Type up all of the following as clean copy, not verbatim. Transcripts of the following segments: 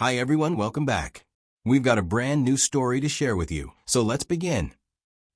Hi everyone, welcome back. We've got a brand new story to share with you, so let's begin.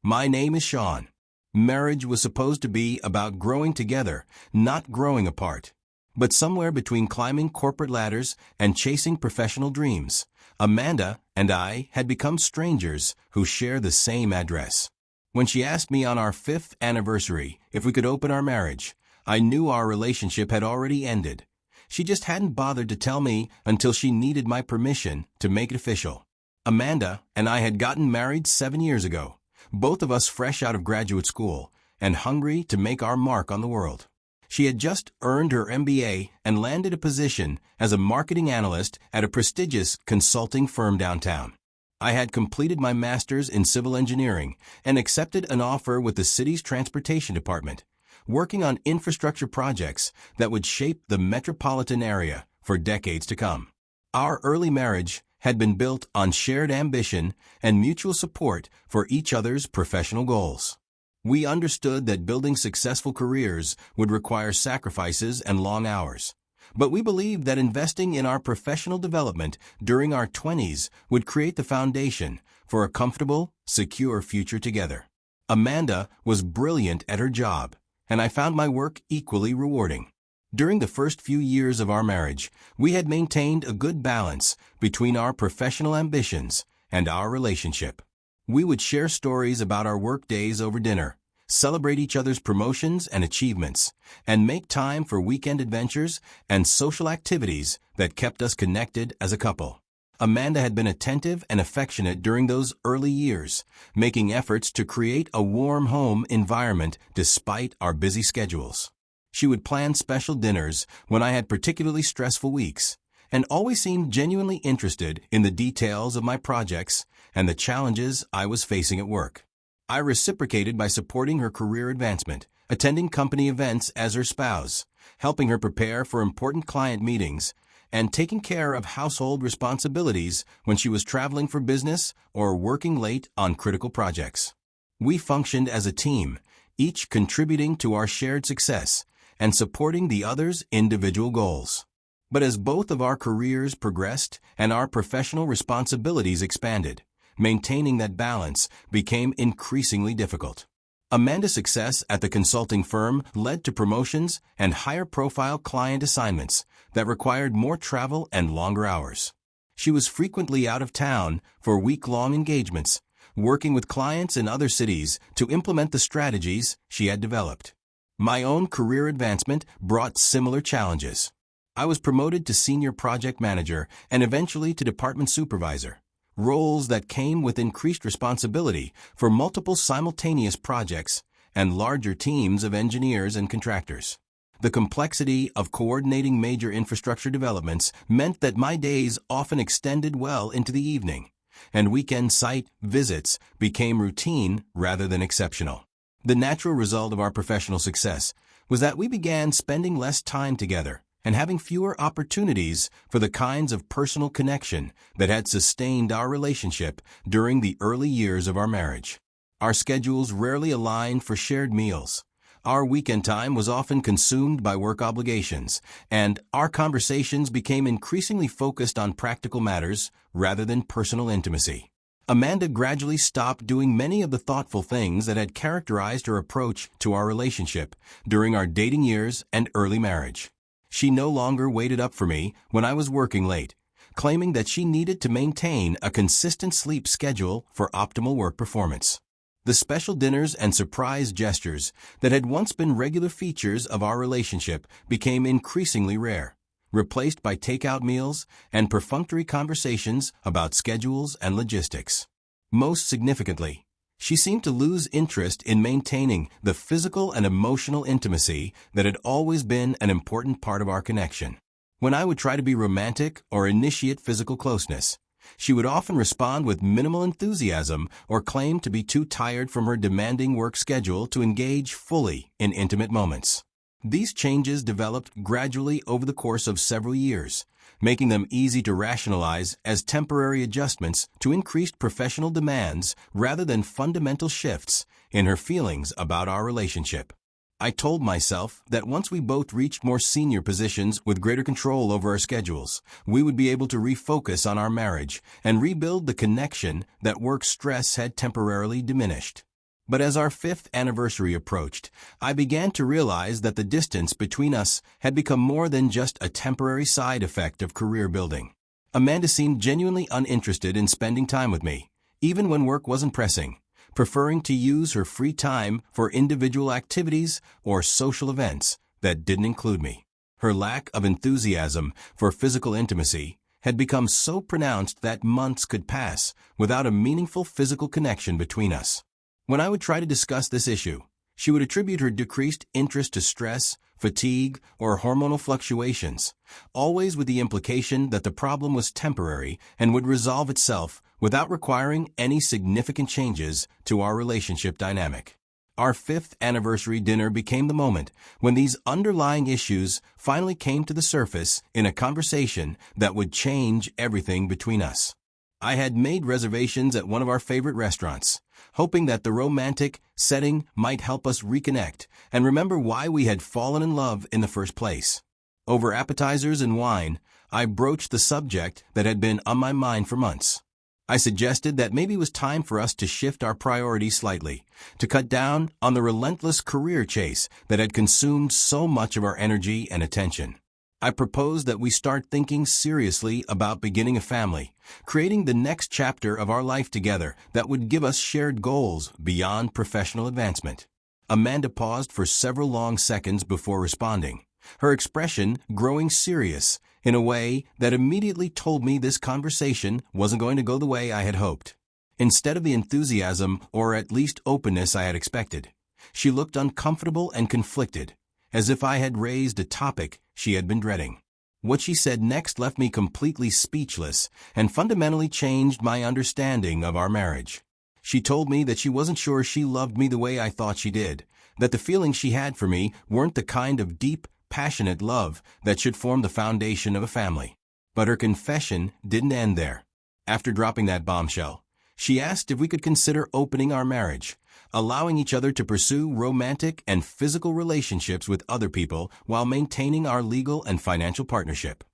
My name is Sean. Marriage was supposed to be about growing together, not growing apart. But somewhere between climbing corporate ladders and chasing professional dreams, Amanda and I had become strangers who share the same address. When she asked me on our 5th anniversary if we could open our marriage, I knew our relationship had already ended. She just hadn't bothered to tell me until she needed my permission to make it official. Amanda and I had gotten married 7 years ago, both of us fresh out of graduate school and hungry to make our mark on the world. She had just earned her MBA and landed a position as a marketing analyst at a prestigious consulting firm downtown. I had completed my master's in civil engineering and accepted an offer with the city's transportation department, working on infrastructure projects that would shape the metropolitan area for decades to come. Our early marriage had been built on shared ambition and mutual support for each other's professional goals. We understood that building successful careers would require sacrifices and long hours, but we believed that investing in our professional development during our 20s would create the foundation for a comfortable, secure future together. Amanda was brilliant at her job, and I found my work equally rewarding. During the first few years of our marriage, we had maintained a good balance between our professional ambitions and our relationship. We would share stories about our work days over dinner, celebrate each other's promotions and achievements, and make time for weekend adventures and social activities that kept us connected as a couple. Amanda had been attentive and affectionate during those early years, making efforts to create a warm home environment despite our busy schedules. She would plan special dinners when I had particularly stressful weeks, and always seemed genuinely interested in the details of my projects and the challenges I was facing at work. I reciprocated by supporting her career advancement, attending company events as her spouse, helping her prepare for important client meetings, and taking care of household responsibilities when she was traveling for business or working late on critical projects. We functioned as a team, each contributing to our shared success and supporting the other's individual goals. But as both of our careers progressed and our professional responsibilities expanded, maintaining that balance became increasingly difficult. Amanda's success at the consulting firm led to promotions and higher-profile client assignments that required more travel and longer hours. She was frequently out of town for week-long engagements, working with clients in other cities to implement the strategies she had developed. My own career advancement brought similar challenges. I was promoted to senior project manager and eventually to department supervisor, roles that came with increased responsibility for multiple simultaneous projects and larger teams of engineers and contractors. The complexity of coordinating major infrastructure developments meant that my days often extended well into the evening, and weekend site visits became routine rather than exceptional. The natural result of our professional success was that we began spending less time together and having fewer opportunities for the kinds of personal connection that had sustained our relationship during the early years of our marriage. Our schedules rarely aligned for shared meals. Our weekend time was often consumed by work obligations, and our conversations became increasingly focused on practical matters rather than personal intimacy. Amanda gradually stopped doing many of the thoughtful things that had characterized her approach to our relationship during our dating years and early marriage. She no longer waited up for me when I was working late, claiming that she needed to maintain a consistent sleep schedule for optimal work performance. The special dinners and surprise gestures that had once been regular features of our relationship became increasingly rare, replaced by takeout meals and perfunctory conversations about schedules and logistics. Most significantly, she seemed to lose interest in maintaining the physical and emotional intimacy that had always been an important part of our connection. When I would try to be romantic or initiate physical closeness, she would often respond with minimal enthusiasm or claim to be too tired from her demanding work schedule to engage fully in intimate moments. These changes developed gradually over the course of several years, making them easy to rationalize as temporary adjustments to increased professional demands rather than fundamental shifts in her feelings about our relationship. I told myself that once we both reached more senior positions with greater control over our schedules, we would be able to refocus on our marriage and rebuild the connection that work stress had temporarily diminished. But as our 5th anniversary approached, I began to realize that the distance between us had become more than just a temporary side effect of career building. Amanda seemed genuinely uninterested in spending time with me, even when work wasn't pressing, preferring to use her free time for individual activities or social events that didn't include me. Her lack of enthusiasm for physical intimacy had become so pronounced that months could pass without a meaningful physical connection between us. When I would try to discuss this issue, she would attribute her decreased interest to stress, fatigue, or hormonal fluctuations, always with the implication that the problem was temporary and would resolve itself without requiring any significant changes to our relationship dynamic. Our 5th anniversary dinner became the moment when these underlying issues finally came to the surface in a conversation that would change everything between us. I had made reservations at one of our favorite restaurants, hoping that the romantic setting might help us reconnect and remember why we had fallen in love in the first place. Over appetizers and wine, I broached the subject that had been on my mind for months. I suggested that maybe it was time for us to shift our priorities slightly, to cut down on the relentless career chase that had consumed so much of our energy and attention. I proposed that we start thinking seriously about beginning a family, creating the next chapter of our life together that would give us shared goals beyond professional advancement. Amanda paused for several long seconds before responding, her expression growing serious in a way that immediately told me this conversation wasn't going to go the way I had hoped. Instead of the enthusiasm or at least openness I had expected, she looked uncomfortable and conflicted, as if I had raised a topic she had been dreading. What she said next left me completely speechless and fundamentally changed my understanding of our marriage. She told me that she wasn't sure she loved me the way I thought she did, that the feelings she had for me weren't the kind of deep, passionate love that should form the foundation of a family. But her confession didn't end there. After dropping that bombshell, she asked if we could consider opening our marriage, allowing each other to pursue romantic and physical relationships with other people while maintaining our legal and financial partnership.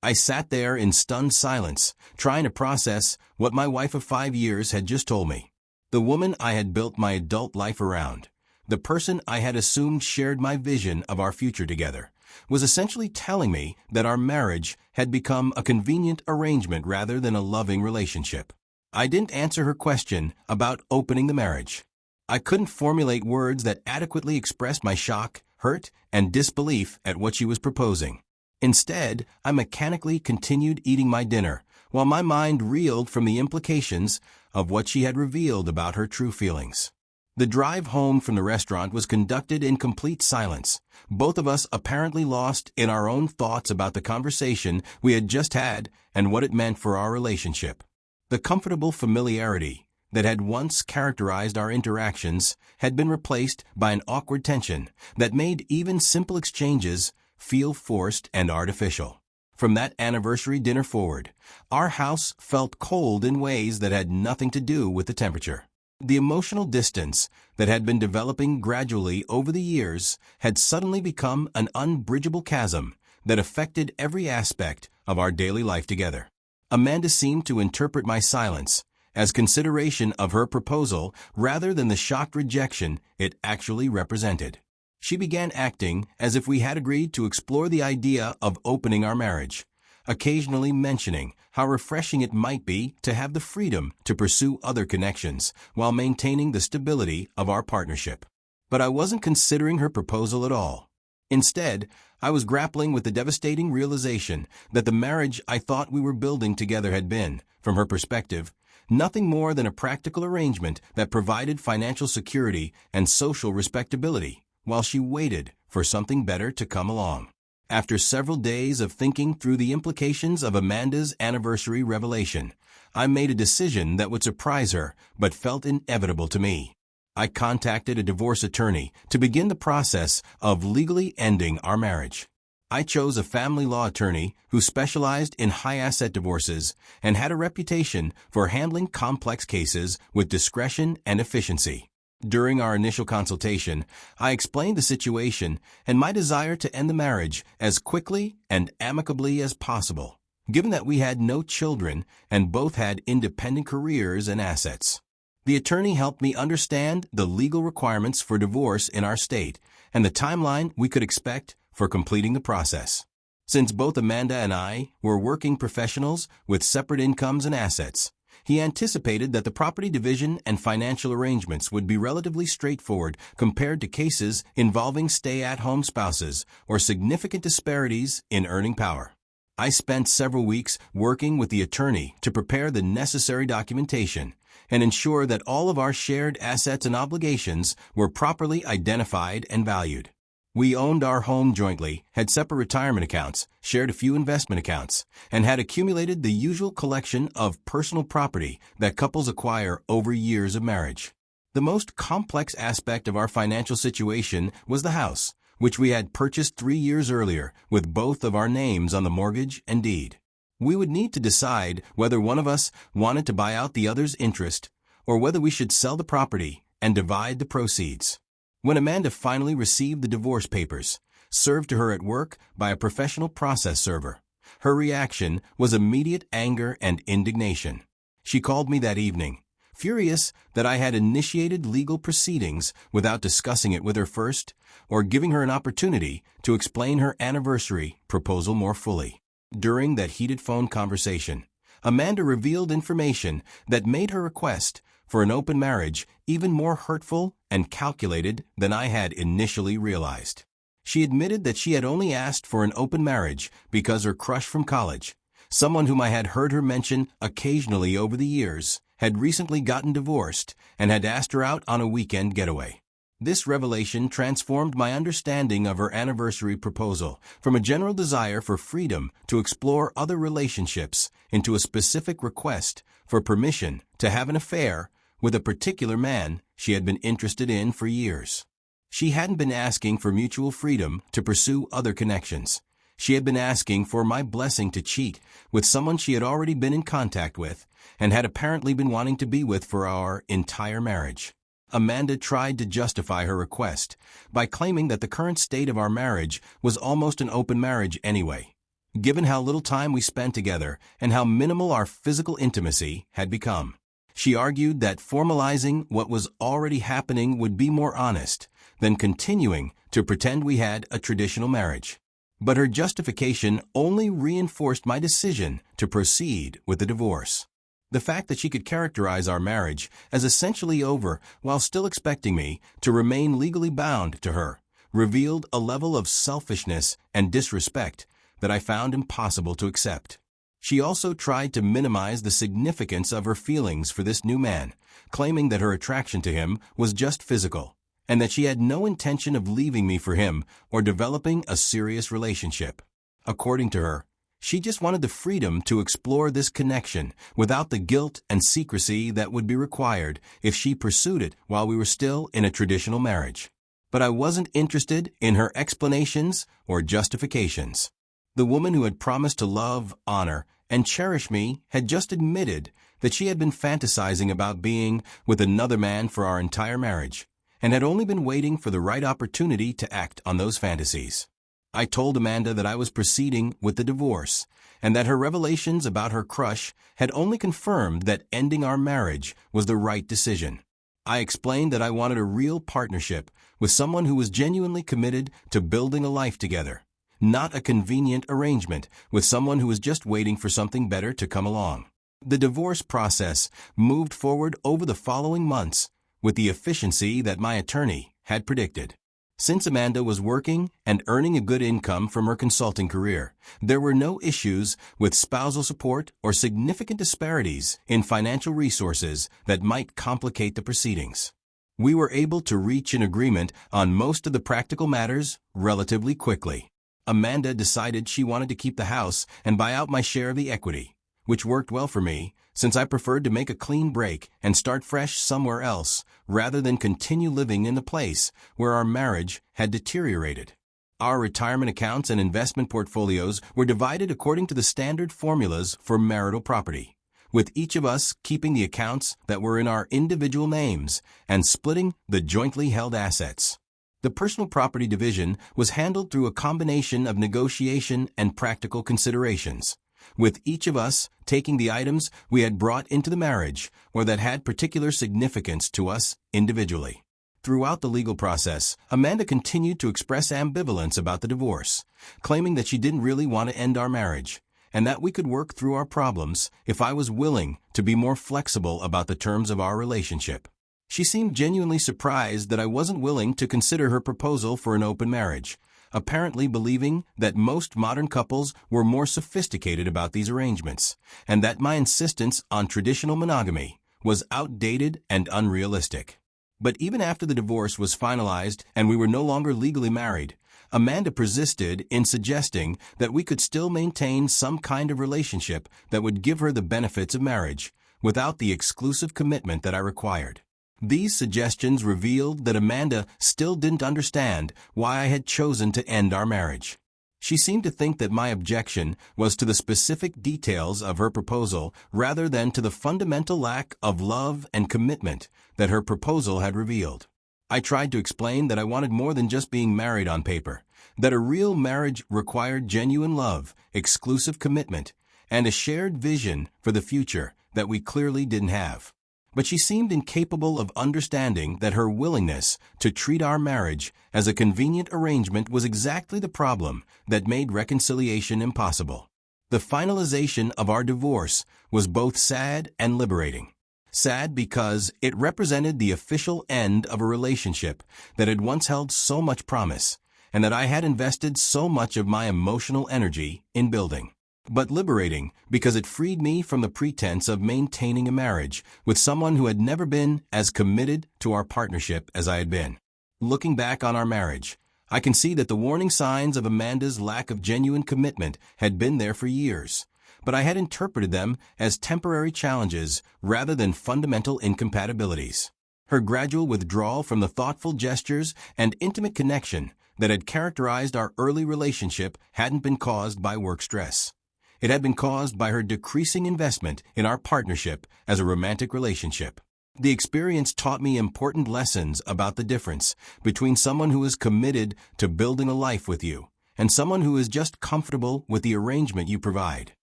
I sat there in stunned silence, trying to process what my wife of 5 years had just told me. The woman I had built my adult life around, the person I had assumed shared my vision of our future together, was essentially telling me that our marriage had become a convenient arrangement rather than a loving relationship. I didn't answer her question about opening the marriage. I couldn't formulate words that adequately expressed my shock, hurt, and disbelief at what she was proposing. Instead, I mechanically continued eating my dinner, while my mind reeled from the implications of what she had revealed about her true feelings. The drive home from the restaurant was conducted in complete silence, both of us apparently lost in our own thoughts about the conversation we had just had and what it meant for our relationship. The comfortable familiarity that had once characterized our interactions had been replaced by an awkward tension that made even simple exchanges feel forced and artificial. From that anniversary dinner forward, our house felt cold in ways that had nothing to do with the temperature. The emotional distance that had been developing gradually over the years had suddenly become an unbridgeable chasm that affected every aspect of our daily life together. Amanda seemed to interpret my silence as consideration of her proposal rather than the shocked rejection it actually represented. She began acting as if we had agreed to explore the idea of opening our marriage, occasionally mentioning how refreshing it might be to have the freedom to pursue other connections while maintaining the stability of our partnership. But I wasn't considering her proposal at all. Instead, I was grappling with the devastating realization that the marriage I thought we were building together had been, from her perspective, nothing more than a practical arrangement that provided financial security and social respectability, while she waited for something better to come along. After several days of thinking through the implications of Amanda's anniversary revelation, I made a decision that would surprise her but felt inevitable to me. I contacted a divorce attorney to begin the process of legally ending our marriage. I chose a family law attorney who specialized in high-asset divorces and had a reputation for handling complex cases with discretion and efficiency. During our initial consultation, I explained the situation and my desire to end the marriage as quickly and amicably as possible, given that we had no children and both had independent careers and assets. The attorney helped me understand the legal requirements for divorce in our state and the timeline we could expect for completing the process. Since both Amanda and I were working professionals with separate incomes and assets, he anticipated that the property division and financial arrangements would be relatively straightforward compared to cases involving stay-at-home spouses or significant disparities in earning power. I spent several weeks working with the attorney to prepare the necessary documentation and ensure that all of our shared assets and obligations were properly identified and valued. We owned our home jointly, had separate retirement accounts, shared a few investment accounts, and had accumulated the usual collection of personal property that couples acquire over years of marriage. The most complex aspect of our financial situation was the house, which we had purchased 3 years earlier with both of our names on the mortgage and deed. We would need to decide whether one of us wanted to buy out the other's interest or whether we should sell the property and divide the proceeds. When Amanda finally received the divorce papers, served to her at work by a professional process server, her reaction was immediate anger and indignation. She called me that evening, furious that I had initiated legal proceedings without discussing it with her first or giving her an opportunity to explain her anniversary proposal more fully. During that heated phone conversation, Amanda revealed information that made her request for an open marriage even more hurtful and calculated than I had initially realized. She admitted that she had only asked for an open marriage because her crush from college, someone whom I had heard her mention occasionally over the years, had recently gotten divorced and had asked her out on a weekend getaway. This revelation transformed my understanding of her anniversary proposal from a general desire for freedom to explore other relationships into a specific request for permission to have an affair with a particular man she had been interested in for years. She hadn't been asking for mutual freedom to pursue other connections. She had been asking for my blessing to cheat with someone she had already been in contact with and had apparently been wanting to be with for our entire marriage. Amanda tried to justify her request by claiming that the current state of our marriage was almost an open marriage anyway, given how little time we spent together and how minimal our physical intimacy had become. She argued that formalizing what was already happening would be more honest than continuing to pretend we had a traditional marriage. But her justification only reinforced my decision to proceed with the divorce. The fact that she could characterize our marriage as essentially over while still expecting me to remain legally bound to her revealed a level of selfishness and disrespect that I found impossible to accept. She also tried to minimize the significance of her feelings for this new man, claiming that her attraction to him was just physical, and that she had no intention of leaving me for him or developing a serious relationship. According to her, she just wanted the freedom to explore this connection without the guilt and secrecy that would be required if she pursued it while we were still in a traditional marriage. But I wasn't interested in her explanations or justifications. The woman who had promised to love, honor, and cherish me had just admitted that she had been fantasizing about being with another man for our entire marriage, and had only been waiting for the right opportunity to act on those fantasies. I told Amanda that I was proceeding with the divorce, and that her revelations about her crush had only confirmed that ending our marriage was the right decision. I explained that I wanted a real partnership with someone who was genuinely committed to building a life together, not a convenient arrangement with someone who was just waiting for something better to come along. The divorce process moved forward over the following months with the efficiency that my attorney had predicted. Since Amanda was working and earning a good income from her consulting career, there were no issues with spousal support or significant disparities in financial resources that might complicate the proceedings. We were able to reach an agreement on most of the practical matters relatively quickly. Amanda decided she wanted to keep the house and buy out my share of the equity, which worked well for me since I preferred to make a clean break and start fresh somewhere else rather than continue living in the place where our marriage had deteriorated. Our retirement accounts and investment portfolios were divided according to the standard formulas for marital property, with each of us keeping the accounts that were in our individual names and splitting the jointly held assets. The personal property division was handled through a combination of negotiation and practical considerations, with each of us taking the items we had brought into the marriage or that had particular significance to us individually. Throughout the legal process, Amanda continued to express ambivalence about the divorce, claiming that she didn't really want to end our marriage, and that we could work through our problems if I was willing to be more flexible about the terms of our relationship. She seemed genuinely surprised that I wasn't willing to consider her proposal for an open marriage, apparently believing that most modern couples were more sophisticated about these arrangements, and that my insistence on traditional monogamy was outdated and unrealistic. But even after the divorce was finalized and we were no longer legally married, Amanda persisted in suggesting that we could still maintain some kind of relationship that would give her the benefits of marriage, without the exclusive commitment that I required. These suggestions revealed that Amanda still didn't understand why I had chosen to end our marriage. She seemed to think that my objection was to the specific details of her proposal rather than to the fundamental lack of love and commitment that her proposal had revealed. I tried to explain that I wanted more than just being married on paper, that a real marriage required genuine love, exclusive commitment, and a shared vision for the future that we clearly didn't have. But she seemed incapable of understanding that her willingness to treat our marriage as a convenient arrangement was exactly the problem that made reconciliation impossible. The finalization of our divorce was both sad and liberating. Sad because it represented the official end of a relationship that had once held so much promise, and that I had invested so much of my emotional energy in building. But liberating because it freed me from the pretense of maintaining a marriage with someone who had never been as committed to our partnership as I had been. Looking back on our marriage, I can see that the warning signs of Amanda's lack of genuine commitment had been there for years, but I had interpreted them as temporary challenges rather than fundamental incompatibilities. Her gradual withdrawal from the thoughtful gestures and intimate connection that had characterized our early relationship hadn't been caused by work stress. It had been caused by her decreasing investment in our partnership as a romantic relationship. The experience taught me important lessons about the difference between someone who is committed to building a life with you and someone who is just comfortable with the arrangement you provide.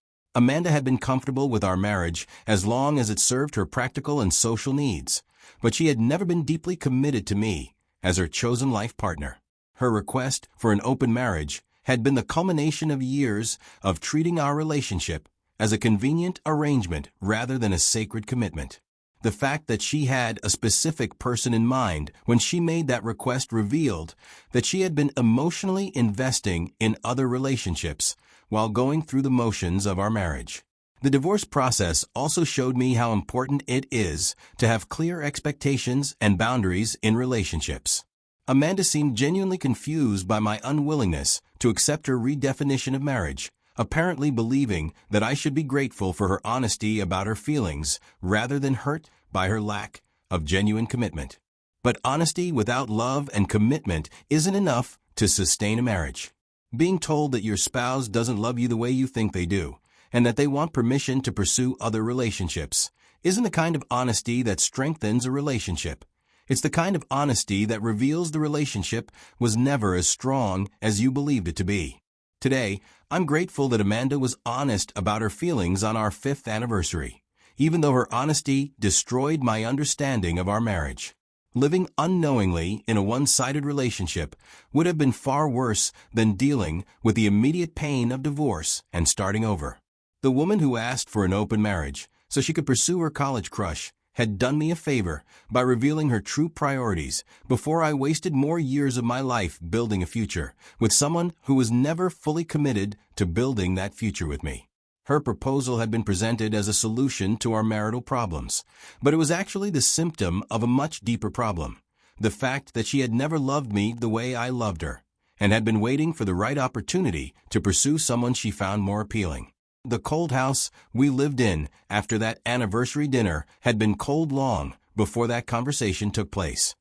Amanda had been comfortable with our marriage as long as it served her practical and social needs, but she had never been deeply committed to me as her chosen life partner. Her request for an open marriage had been the culmination of years of treating our relationship as a convenient arrangement rather than a sacred commitment. The fact that she had a specific person in mind when she made that request revealed that she had been emotionally investing in other relationships while going through the motions of our marriage. The divorce process also showed me how important it is to have clear expectations and boundaries in relationships. Amanda seemed genuinely confused by my unwillingness to accept her redefinition of marriage, apparently believing that I should be grateful for her honesty about her feelings rather than hurt by her lack of genuine commitment. But honesty without love and commitment isn't enough to sustain a marriage. Being told that your spouse doesn't love you the way you think they do, and that they want permission to pursue other relationships, isn't the kind of honesty that strengthens a relationship. It's the kind of honesty that reveals the relationship was never as strong as you believed it to be. Today, I'm grateful that Amanda was honest about her feelings on our 5th anniversary, even though her honesty destroyed my understanding of our marriage. Living unknowingly in a one-sided relationship would have been far worse than dealing with the immediate pain of divorce and starting over. The woman who asked for an open marriage so she could pursue her college crush had done me a favor by revealing her true priorities before I wasted more years of my life building a future with someone who was never fully committed to building that future with me. Her proposal had been presented as a solution to our marital problems, but it was actually the symptom of a much deeper problem, the fact that she had never loved me the way I loved her, and had been waiting for the right opportunity to pursue someone she found more appealing. The cold house we lived in after that anniversary dinner had been cold long before that conversation took place.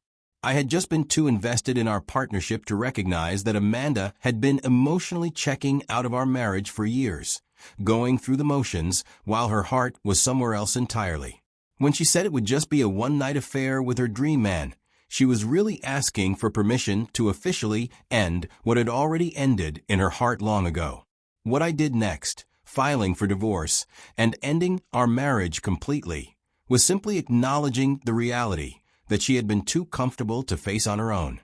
I had just been too invested in our partnership to recognize that Amanda had been emotionally checking out of our marriage for years, going through the motions while her heart was somewhere else entirely. When she said it would just be a one-night affair with her dream man, she was really asking for permission to officially end what had already ended in her heart long ago. What I did next, filing for divorce and ending our marriage completely, was simply acknowledging the reality that she had been too comfortable to face on her own.